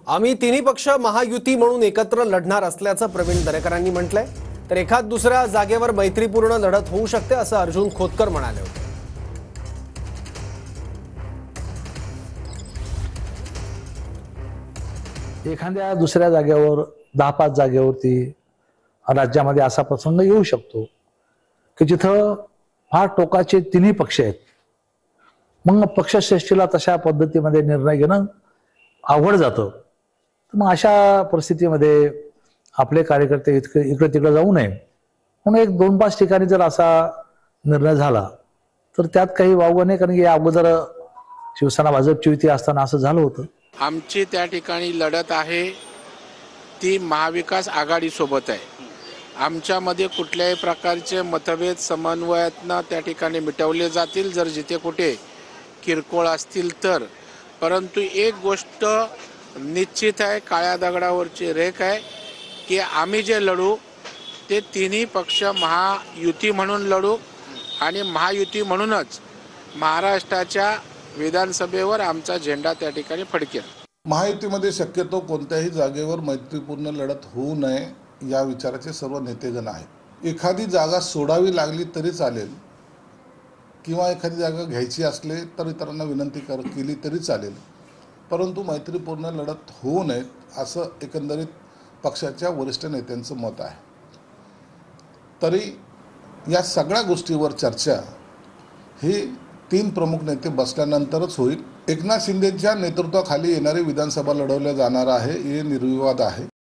आम्ही तिन्ही पक्ष महायुती म्हणून एकत्र लढणार असल्याचं प्रवीण दरेकरांनी म्हटलंय। तर एखाद दुसऱ्या जागेवर मैत्रीपूर्ण लढत होऊ शकते असं अर्जुन खोतकर म्हणाले होते। एखाद्या दुसऱ्या जागेवर 10-5 जागेवरती राज्यामध्ये असा प्रसंग येऊ शकतो की जिथं फार टोकाचे तिन्ही पक्ष आहेत। मग पक्षश्रेष्ठीला तशा पद्धतीमध्ये निर्णय घेणं अवघड जातं। मग अशा परिस्थितीमध्ये आपले कार्यकर्ते इकडे तिकडे जाऊ नये म्हणून एक 2-5 ठिकाणी जर असा निर्णय झाला तर त्यात काही वावगं नाही, कारण की या अगोदर शिवसेना भाजपची युती असताना असं झालं होतं। आमची त्या ठिकाणी लढत आहे ती महाविकास आघाडीसोबत आहे। आमच्यामध्ये कुठल्याही प्रकारचे मतभेद समन्वयातनं त्या ठिकाणी मिटवले जातील जर जिथे कुठे किरकोळ असतील तर। परंतु एक गोष्ट निश्चित आहे, काळ्या दगडावरची रेख आहे की आम्ही जे लढू ते तिन्ही पक्ष महायुती म्हणून लढू आणि महायुती म्हणूनच महाराष्ट्राच्या विधानसभेवर आमचा झेंडा त्या ठिकाणी फडकेल। महायुतीमध्ये शक्यतो कोणत्याही जागेवर मैत्रीपूर्ण लढत होऊ नये या विचाराचे सर्व नेतेगण आहेत। एखादी जागा सोडावी लागली तरी चालेल किंवा एखादी जागा घ्यायची असले तर इतरांना विनंती केली तरी चालेल, परंतु मैत्रीपूर्ण लढत होऊ नये असं एकंदरीत पक्षाच्या वरिष्ठ नेत्यांचं मत आहे। तरी या सगळ्या गोष्टीवर चर्चा ही 3 प्रमुख नेते बसल्यानंतरच होईल। एकनाथ शिंदेच्या नेतृत्वाखाली येणारी विधानसभा लढवल्या जाणार आहे हे निर्विवाद आहे।